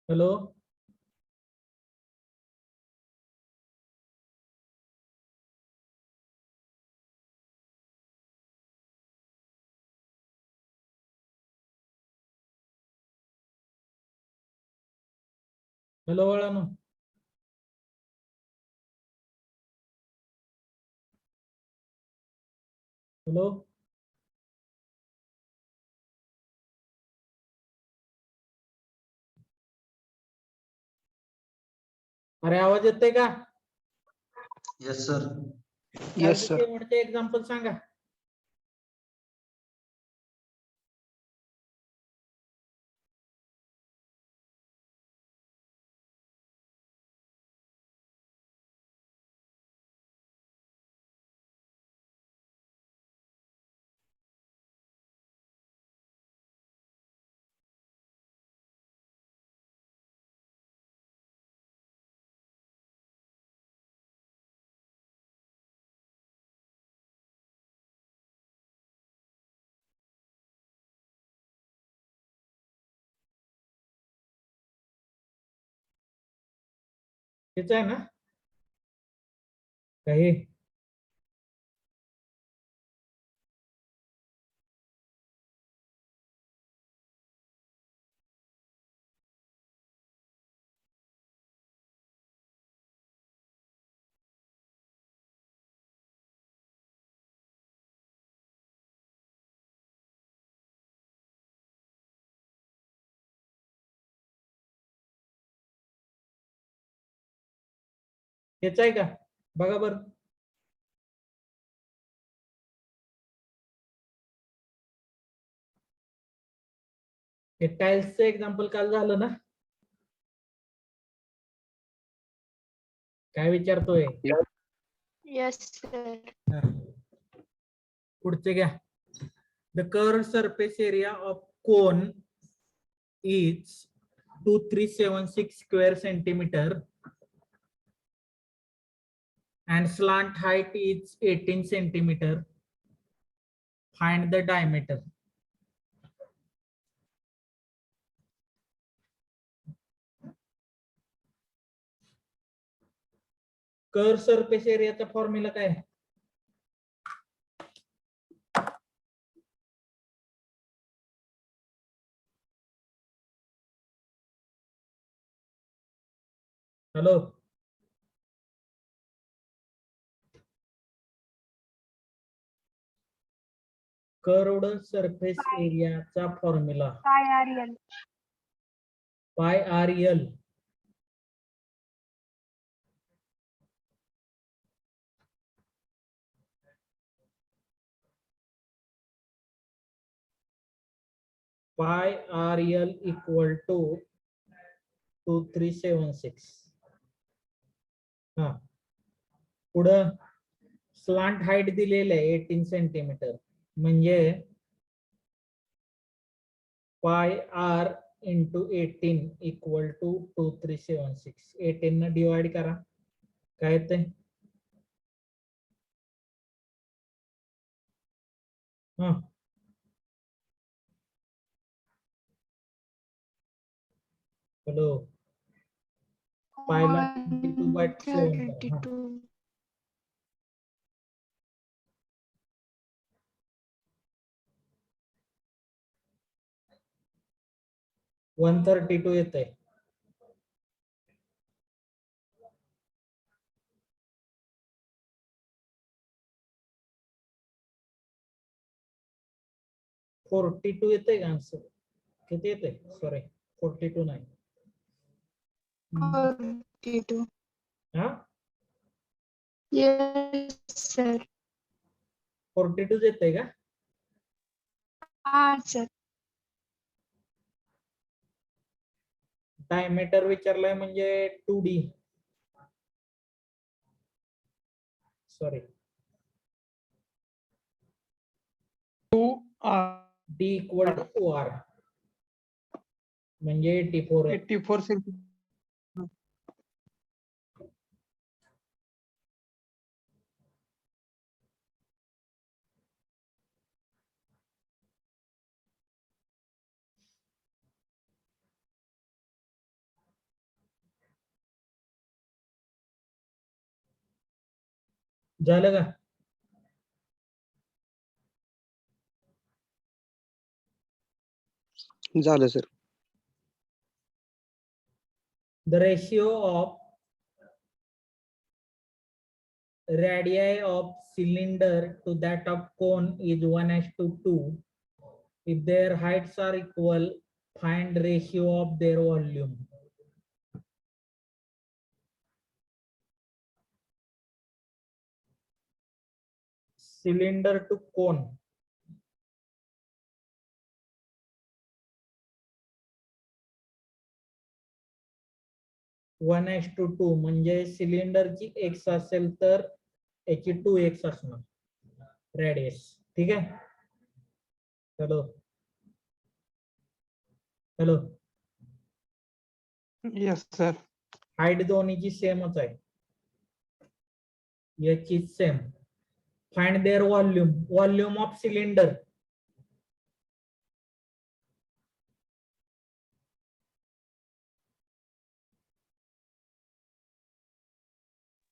Hello. Hello बाळानो. Hello. अरे आवाज येतोय का? Yes sir. Yes sir. शेवटचे एक्झाम्पल सांगा. हेच आहे ना काही? हेच आहे का? बघा बर. हे टाइल्सचं एक्झाम्पल काल झालं ना? काय विचारतोय? Yes, sir. पुढचे घ्या. The curve surface area of cone is 2376 square centimeter and slant height is 18 centimeter. Find the diameter. Curve surface एरियाचा फॉर्म्युला काय आहे? हॅलो. कर्वड सरफेस एरियाचा formula Pi RL. Pi R l. Pi R l equal to 2376. हा. पुढं slant height दिलेलं आहे 18 centimetre, म्हणजे पाय आर इंटू 18 इक्वल टू 2376. 18 न डिवाइड करा, काय येते? हा. हॅलो. पायला 22/7 करा. 132. 132 येते. $42 येते का आन्सर? किती येते? सॉरी, 42 नाही. 42. हा, Yes, sir. 42 येते का? Sir. डायमीटर विचारलाय म्हणजे 2D. Sorry, D equal to 2R म्हणजे 84 आहे. 84 सेंटीमीटर. झालं का? झालं sir. The ratio of radii of cylinder to that of cone is 1:2. If their heights are equal, find ratio of their volume. Cylinder to cone. One S two two म्हणजे सिलेंडरची x असेल तर याची 2x असणार radius. ठीक आहे. Hello hello, yes sir. Height दोन्हीची सेमच आहे, याची same. Find their volume. Volume of cylinder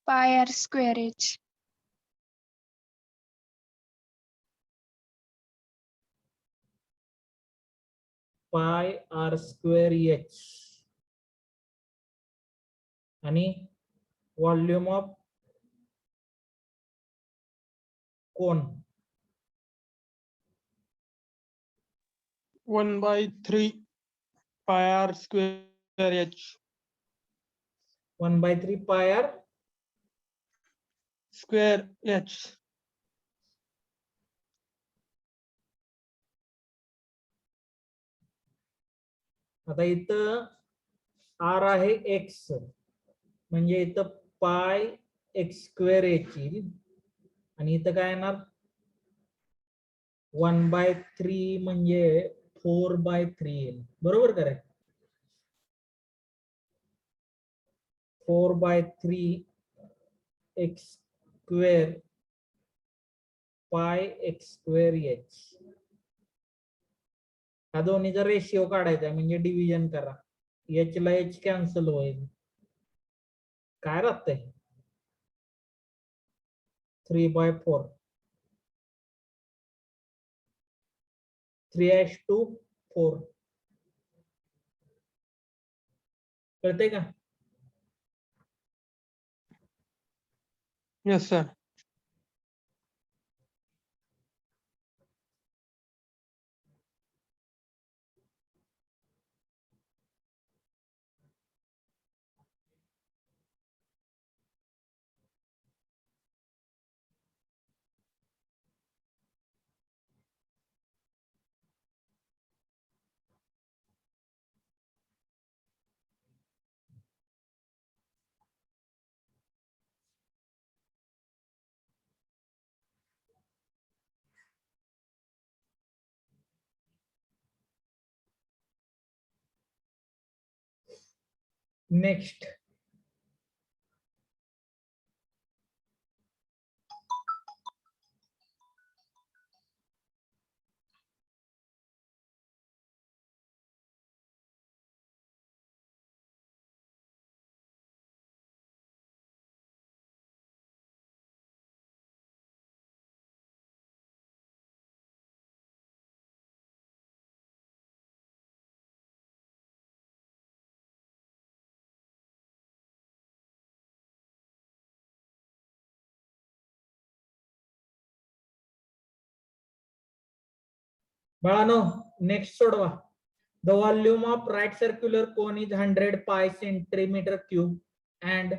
pi r square h. Pi r square h आणि volume of cone 1/3 pi r square h 1/3 pi R square h. आता इथं R आहे x म्हणजे इथं पाय एक्स स्क्वेअर एच येईल आणि इथं काय येणार 1/3 म्हणजे 4/3 येईल. बरोबर करे. 4/3 एक्स स्क्वेअर पाय एक्स स्क्वेअर एच. ह्या दोन्हीचा रेशिओ काढायचा म्हणजे डिव्हिजन करा. एच ला एच कॅन्सल होईल. काय राहतंय 3/4 3:4 कळतंय का? Yes sir. नेक्स्ट बाळानो नेक्स्ट सोडवा. The volume of right circular cone is 100 pi centimeter cube and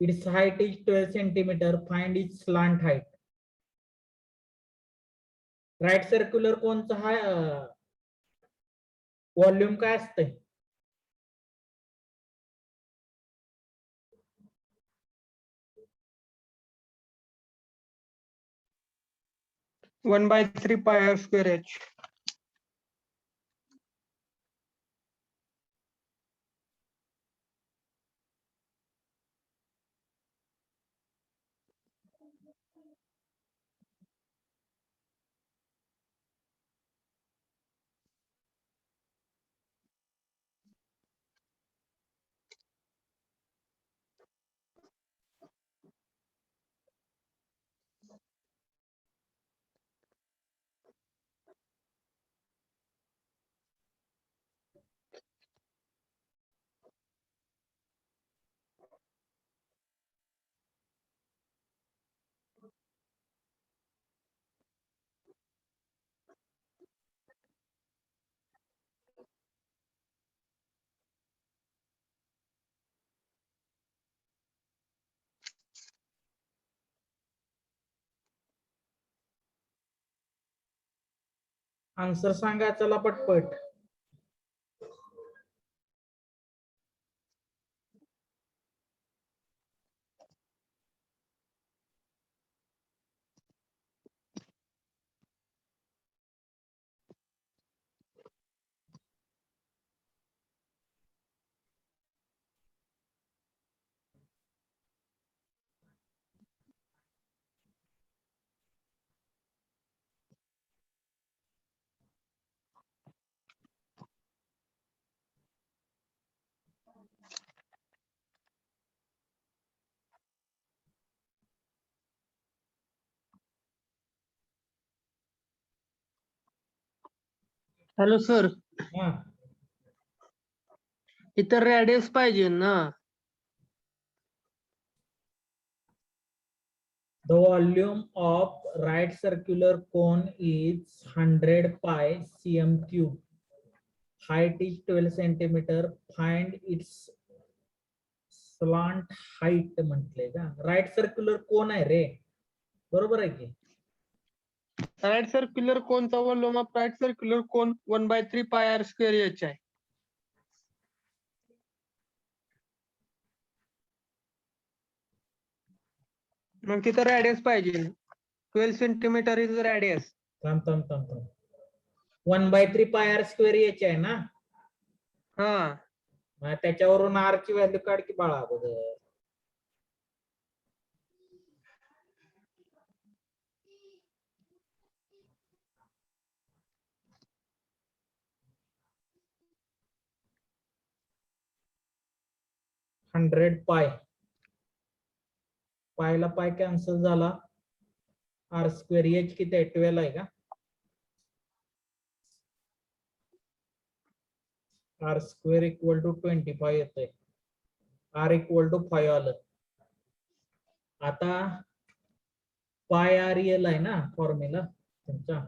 its height is 12 centimeter. Find its slant height. Right circular कोनचा हा व्हॉल्यूम काय असतंय? 1/3 pi r square h. Answer सांगा चला पटपट. Hello sir, हा. इथं रॅडियस पाहिजे ना. The volume of right circular cone is 100 pi cm cube. Height is 12 centimeter. Find its slant height म्हटले का. राईट सर्क्युलर कोन आहे रे, बरोबर आहे की. राईट सर्क्युलर कोनचा volume of right circular cone 1/3 pi r square H आहे. मग तिथं रॅडियस पाहिजे. 12 सेंटीमीटर इज रॅडियस. थांब 1/3 पाय आर स्क्वेअर एच आहे ना. हा, मग त्याच्यावरून आर ची व्हॅल्यू काढ की बाळा अगोदर. हंड्रेड पाय, पायला पाय कॅन्सल झाला. आर स्क्वेअर एच किती आहे, 12 आहे का. आर स्क्वेअर इक्वल टू 25 येतंय. आर इक्वल टू 5 आलं. आता पाय आर एल आहे ना फॉर्म्युला तुमचा.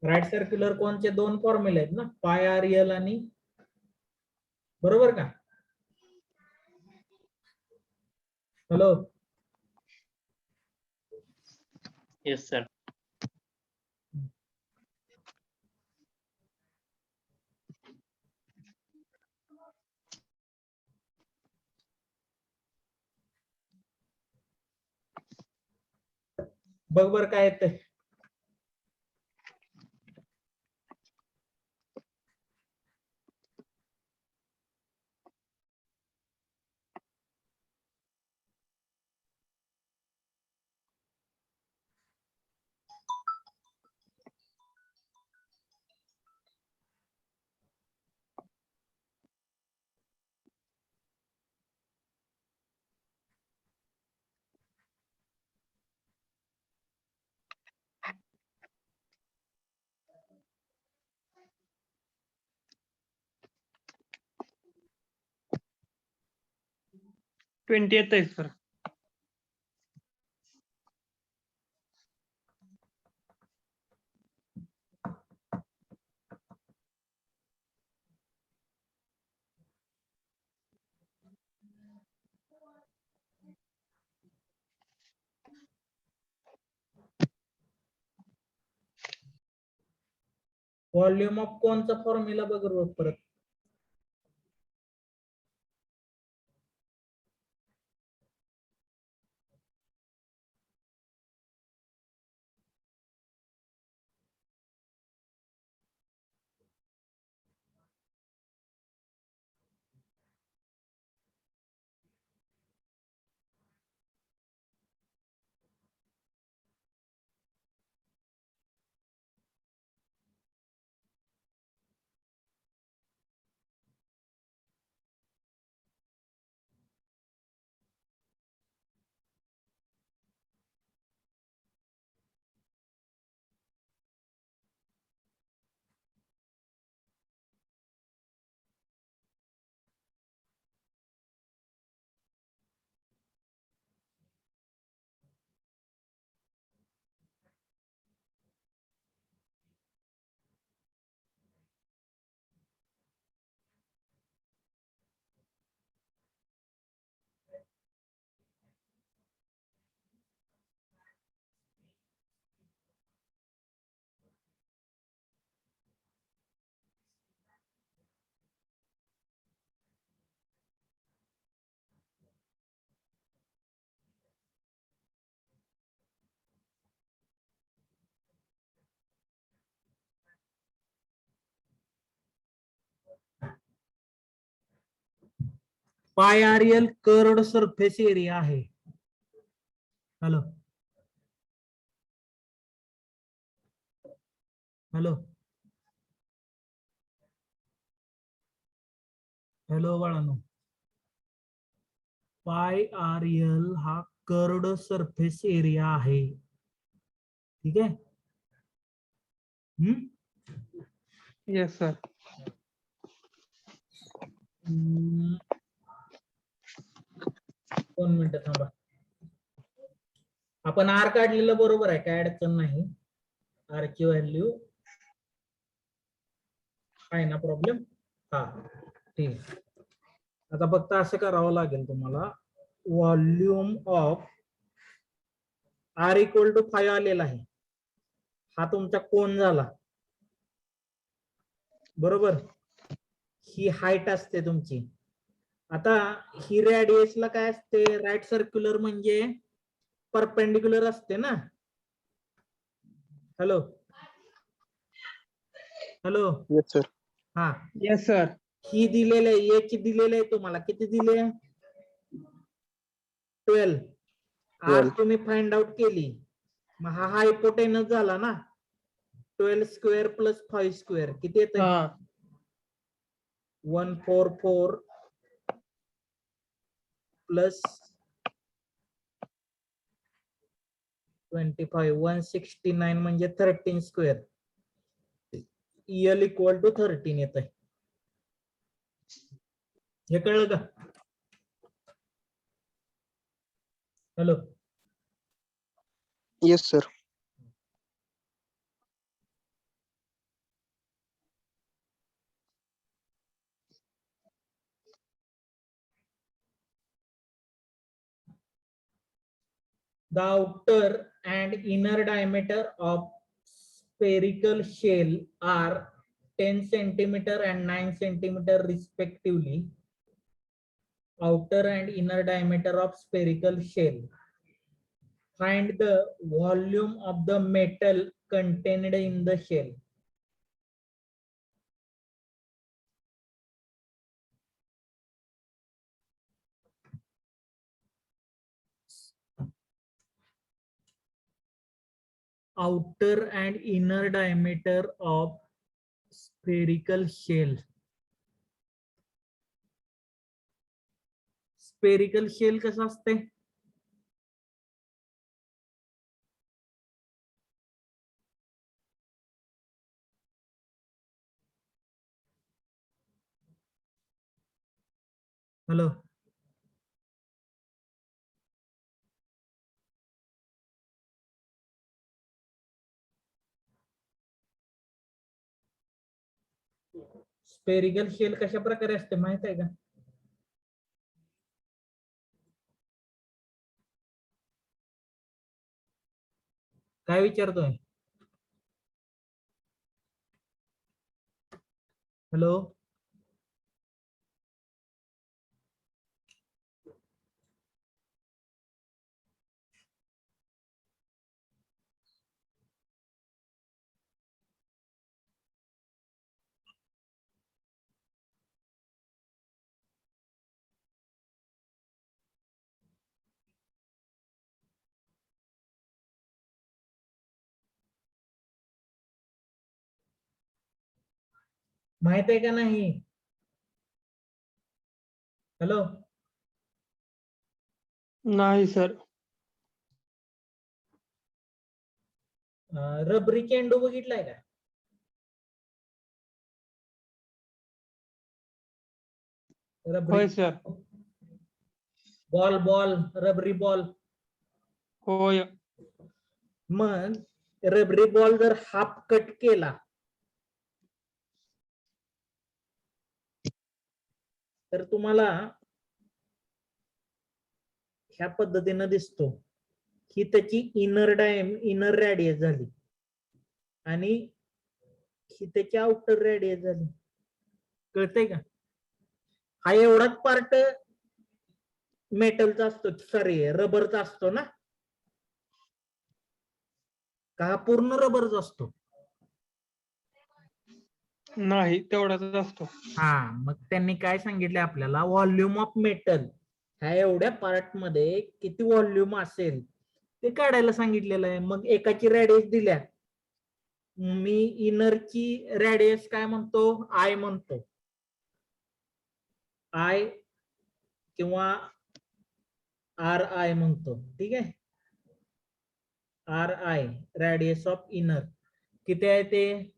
राईट सर्क्युलर कोनचे दोन फॉर्म्युले आहेत ना, पाय आर एल आणि, बरोबर का. हॅलो. Yes, sir. बघ बर काय येतंय. ट्वेंटी येत आहे सर. व्हॉल्यूम ऑफ कोनचा फॉर्म्युला बघ रोज परत. Pi R L curved surface area आहे. हॅलो हॅलो हॅलो बाळांनो, पाय आर एल हा कर्व्ड सरफेस एरिया आहे. ठीक आहे. Yes sir. 2 मिनिटं थांबा. आपण आर काढलेलं बरोबर आहे, काय अडचण नाही. आर ची व्हॅल्यू आहे ना प्रॉब्लेम. हा ठीक आहे. आता फक्त असं करावं लागेल तुम्हाला. Volume of R equal to 5 आलेला आहे. हा तुमचा कोन झाला बरोबर. ही हाईट असते तुमची. आता ही रेडियसला काय असते, राईट सर्क्युलर म्हणजे परपेंडिक्युलर असते ना. Hello hello yes sir. हा येस सर. ही दिलेलं आहे, याची दिलेलं आहे तुम्हाला. किती दिले? 12. आर 12. तुम्ही फाइंड आउट केली. मग हा हायपोटेनस झाला ना. 12 स्क्वेअर प्लस 5 स्क्वेअर किती येते? हा 144 प्लस 25 169 म्हणजे 13 स्क्वेअर. एल इक्वल टू 13 येत आहे. हे कळलं का? Hello yes sir. The outer and inner diameter of spherical shell are 10 centimeter and 9 centimeter respectively. Outer and inner diameter of spherical shell. Find the volume of the metal contained in the shell. Outer and inner diameter of spherical shell. Spherical shell कसं असते? Hello spherical shell कशा प्रकारे असते माहित आहे का? काय विचारतोय? हॅलो माहित आहे का नाही? हॅलो नाही सर. रबरी चेंडू बघितलाय का? रबरी होय सर. बॉल बॉल रबरी बॉल. होय. मग रबरी बॉल जर हाफ कट केला तर तुम्हाला ह्या पद्धतीनं दिसतो. ही त्याची इनर रॅडियस झाली आणि ही त्याची आउटर रॅडियस झाली. कळतंय का? हा एवढाच पार्ट मेटलचा असतो, सॉरी रबरचा असतो ना. का हा पूर्ण रबरचा असतो? नाही तेवढाच असतो. हा, मग त्यांनी काय सांगितले आपल्याला, व्हॉल्यूम ऑफ मेटल ह्या एवढ्या पार्ट मध्ये किती व्हॉल्यूम असेल ते काढायला सांगितलेलं आहे. मग एकाची रॅडियस दिल्या, मी इनरची रॅडियस काय म्हणतो, आय म्हणतो, आय किंवा आर आय म्हणतो. ठीक आहे, R I radius of inner किती आहे ते,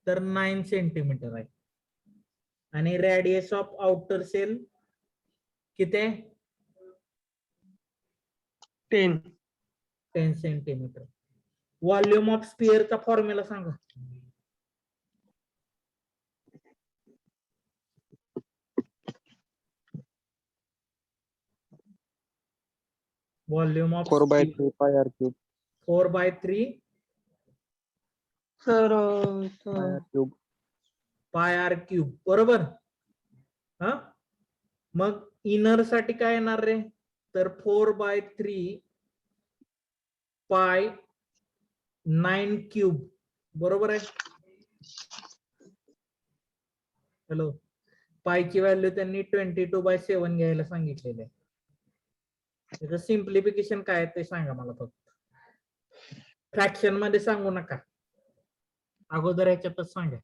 तर 9 सेंटीमीटर आहे. आणि रॅडियस ऑफ आउटर सेल किती आहे, 10. 10 सेंटीमीटर. व्हॉल्यूम ऑफ स्पिअरचा फॉर्म्युला सांगा. Volume of 4/3 pi r cube. 4/3 तर Pi r cube. Pi R cube, बरोबर. हा, मग इनर साठी काय येणार रे, तर 4/3 पाय 9 क्यूब, बरोबर आहे. हॅलो, पायची व्हॅल्यू त्यांनी 22/7 घ्यायला सांगितलेले आहे. त्याचं सिम्प्लिफिकेशन काय आहे ते सांगा मला फक्त. फ्रॅक्शन मध्ये सांगू नका, अगोदर ह्याच्यातच सांगा.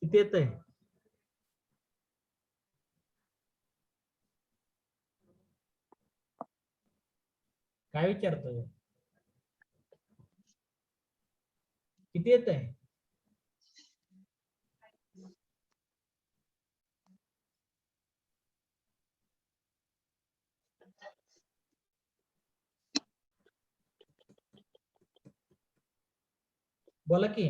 किती येत आहे, काय विचारतोय, किती येत आहे. बोला की.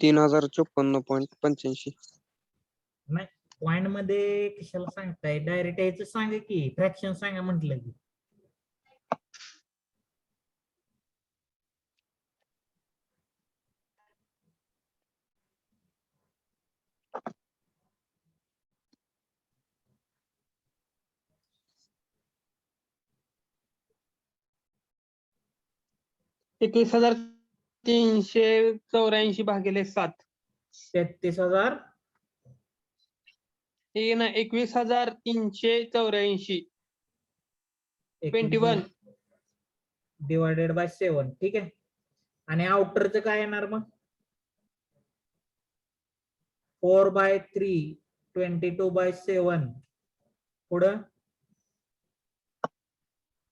तीन 3054.85. नाही, पॉइंट मध्ये कशाला सांगताय, डायरेक्ट यायचं सांगा की, फ्रॅक्शन सांगा म्हटलं की. > 21,384 भागिले 7. 33,000 हे ना 21,384. 21. Divided by 7. ठीक आहे, आणि आउटरचं काय येणार मग, 4/3 22/7 पुढं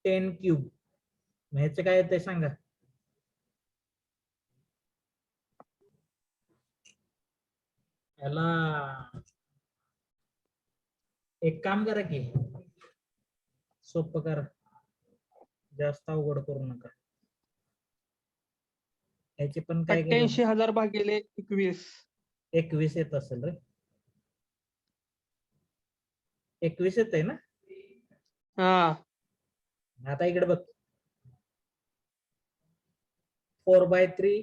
10 क्यूब. ह्याचं काय येतंय सांगा. याला एक काम करा की, सोपं करा, जास्त अवघड करू नका. याची पण काय केलं, 88,000 भागिले 21. 21 येत असेल रे, 21 येत आहे ना. हा, आता इकडे बघ, 4/3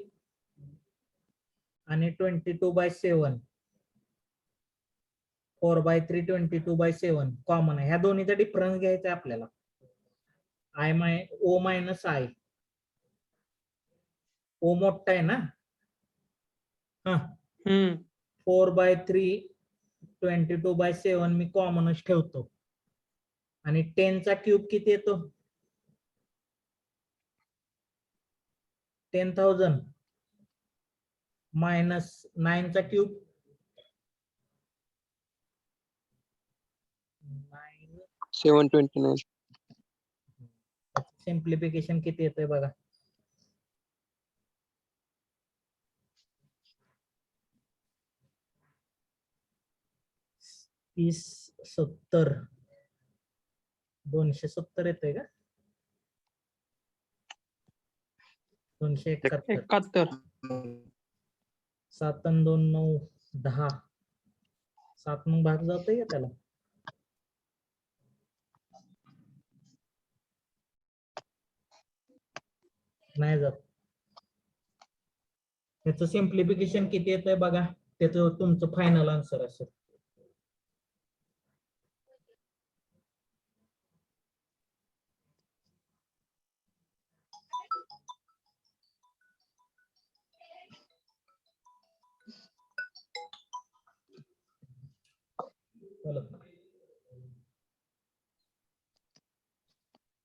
आणि 22/7. 4/3 22/7 कॉमन आहे, ह्या दोन्हीचा डिफरन्स घ्यायचा आहे आपल्याला. ओ मायनस आय, ओ मोठा आहे ना. हा, 4/3 22/7 मी कॉमनच ठेवतो. आणि 10 चा क्यूब किती येतो, 10,000 मायनस 9 चा क्यूब 729. सिम्प्लिफिकेशन किती येतंय बघा, 3070 270 येतंय का, 271. 71. 7 आणि 2 9 10 7 मग भाग जातोय का त्याला? नाही जात. त्याचं सिम्प्लिफिकेशन किती येतंय बघा, त्याचं तुमचं फायनल आन्सर असेल. चलो.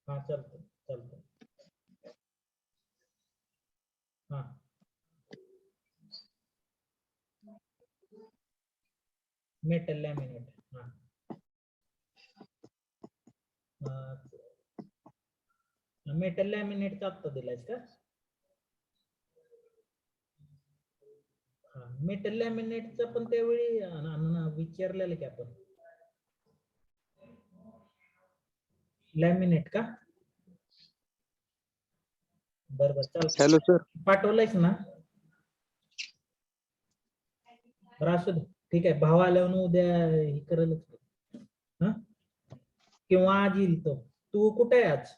हा चालतं चालतं. हा मेटल लॅमिनेट. हा मेटल लॅमिनेटचा आत्ता दिलायस का? हा मेटल लॅमिनेटचं पण त्यावेळी विचारलेलं की आपण. लॅमिनेट का? बरोबर चालतं. Hello sir. पाठवलंयस ना? बरं असू दे, ठीक आहे. भाव आल्यावर उद्या हे करेलच. हा किंवा आज येईल तो. तू कुठे आहे आज?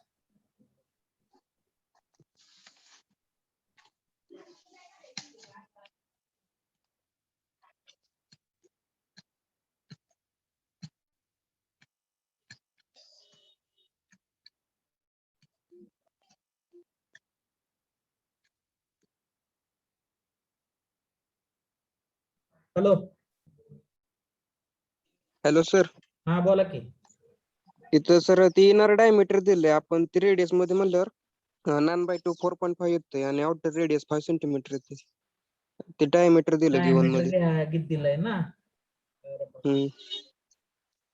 हॅलो. Hello sir. हा बोला की. इथं सर ती इनर डायमीटर दिलंय, आपण ती रेडियस मध्ये म्हणल्यावर 9/2 4.5 येतंय आणि आउटर रेडियस 5 सेंटीमीटर येते. ते डायमीटर दिलं गिवन मध्ये. डायमीटर किती दिलंय ना? हम्म.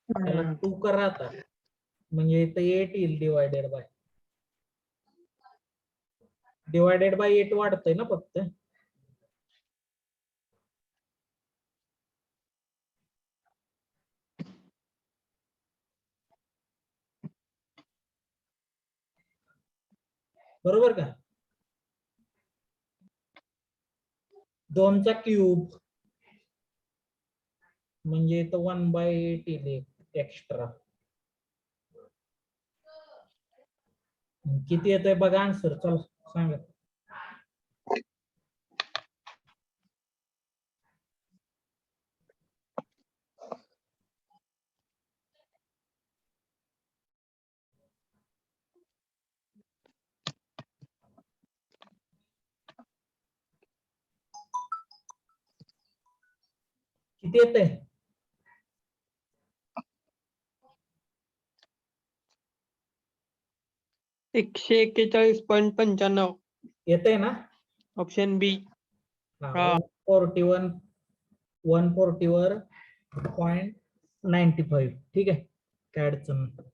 त्याला 2 करा आता, म्हणजे इथं 8 येईल डिवायडेड बाय 8 वाढतंय ना फक्त. बरोबर का? 2चा क्यूब म्हणजे इथं 1/8 येईल एक्स्ट्रा. किती येतंय बघा आन्सर, चला सांगा. किती येतंय? 141.95 येतंय ना? ऑप्शन बी. हा 141 141 .95. ठीक आहे, काय अडचण नाही.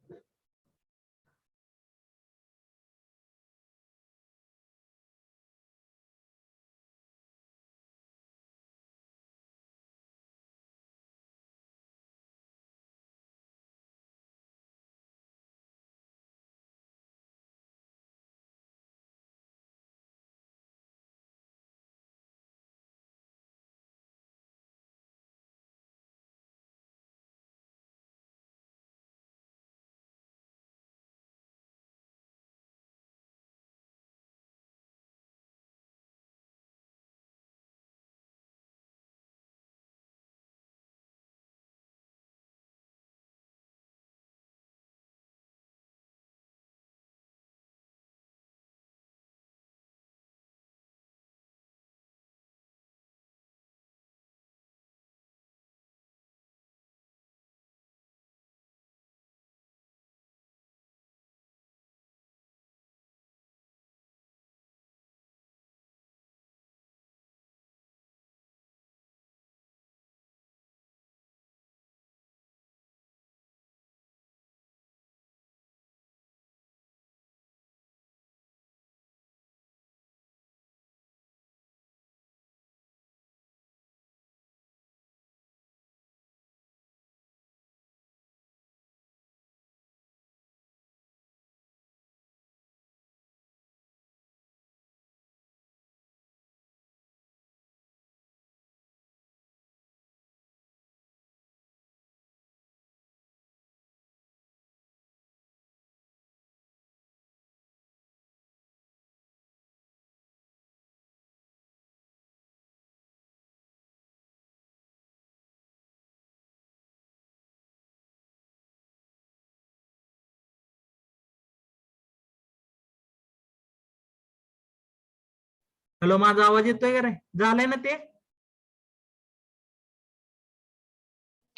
हॅलो, माझा आवाज येतोय का रे? झालंय ना ते?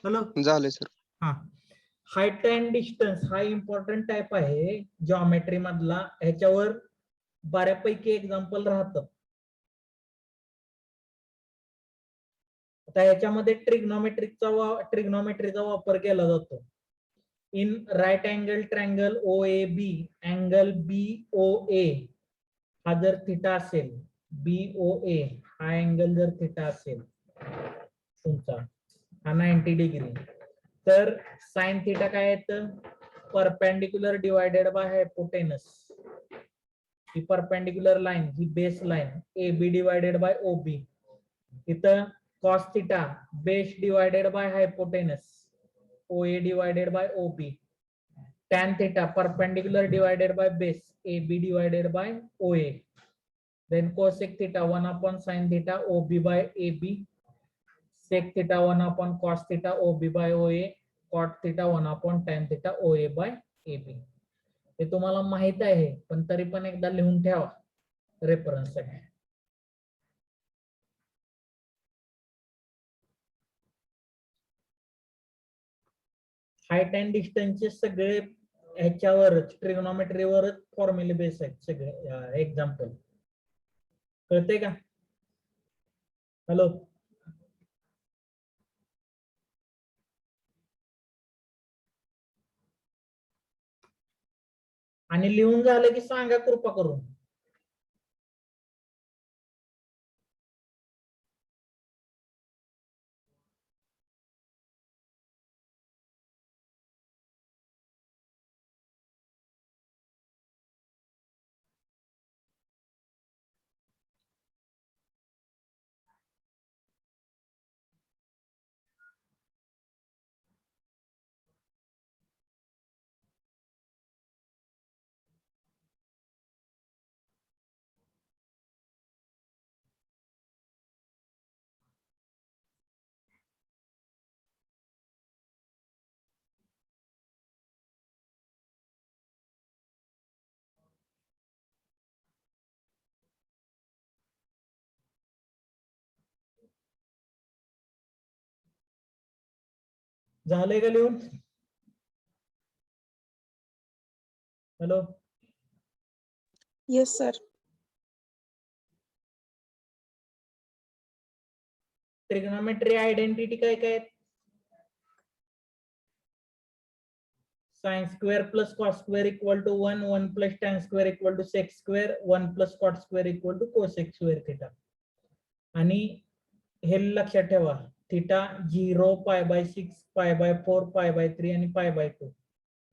हॅलो. झाले सर. हा, हाईट अँड डिस्टन्स हा इम्पॉर्टंट टाइप आहे जॉमेट्री मधला. ह्याच्यावर बऱ्यापैकी एक्झाम्पल राहतं. आता ह्याच्यामध्ये ट्रिग्नोमेट्रीचा वापर केला जातो. In right angle triangle OAB angle BOA हा जर थिटा असेल, BOA हा अँगल जर थिटा असेल तुमचा, हा 90 डिग्री, तर साइन थिटा काय येतं? Perpendicular divided by hypotenuse. He perpendicular line, he base line AB divided by OB. इथं cos theta base divided by hypotenuse OA divided by OB. tan theta perpendicular divided by base AB divided by OA. Then cosec theta 1 upon sin theta OB by AB. Sec theta 1 upon cos theta OB by OA. Cot theta 1 upon tan theta OA by AB. हे तुम्हाला माहित आहे, पण तरी पण एकदा लिहून ठेवा रेफरन्स साठी. हाईट अँड डिस्टन्सचे सगळे ह्याच्यावरच ट्रिग्नोमेट्रीवरच फॉर्म्युले बेस आहेत सगळे एक्झाम्पल. कळतंय का? हॅलो. आणि लिहून झालं की सांगा कृपा करून. झालंय का लिहून? Hello. Yes sir. Trigonometry identity काय काय? sin square plus cos square equal to 1, 1 plus tan square equal to sec square, 1 plus cot square equal to cosec square theta. आणि हे लक्षात ठेवा, थिटा 0, π/6, π/4, π/3 आणि π/2.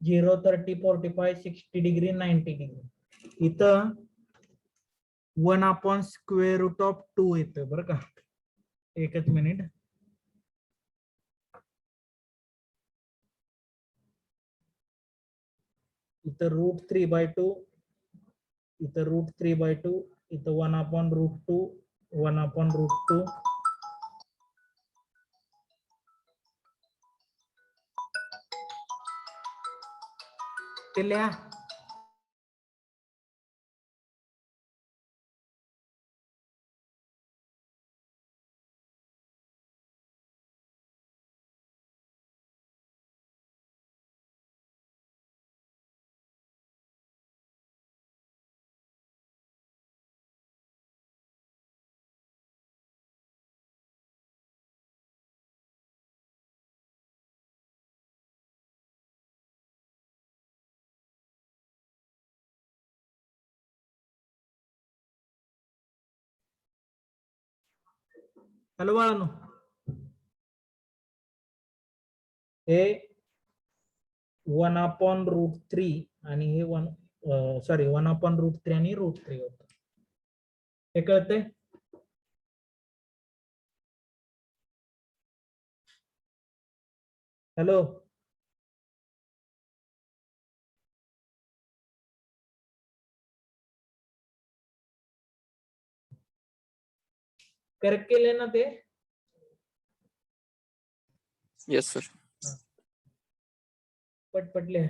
0, 30, 45, 60 डिग्री, 90 डिग्री. इथं 1 अपॉन स्क्वेअर रूट ऑफ 2 येतं बरं का. एकच मिनिट. इथं √3/2, इथं √3/2, इथं 1 अपॉन √2, 1 अपॉन √2. ते लिहा. हॅलो बाळांनो, हे 1 अपॉन √3 आणि हे 1 अपॉन √3 आणि √3 होत. हे कळतंय? हॅलो. करेक्ट केले ना ते? Yes sir. पटपट लिहा.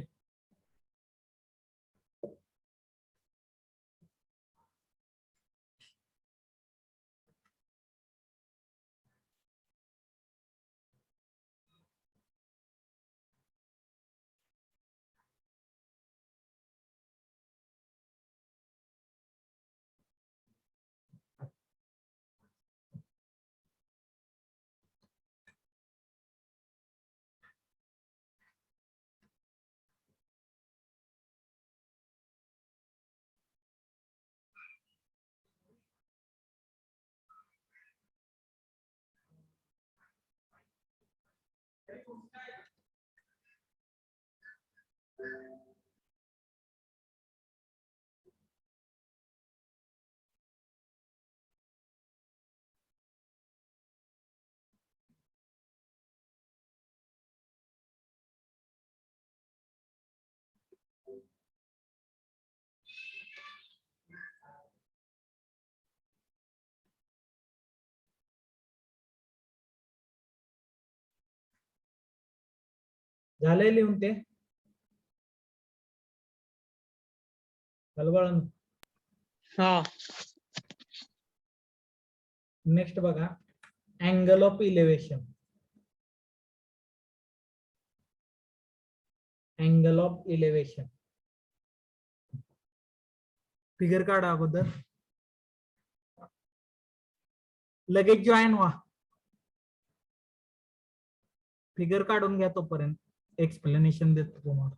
झालंय लिहून ते बाळांनो. हा नेक्स्ट बघा angle of elevation. Angle of elevation figure काढा अगोदर, लगेच जॉईन व्हा. फिगर काढून घ्या तोपर्यंत एक्सप्लेनेशन देतो तुम्हाला.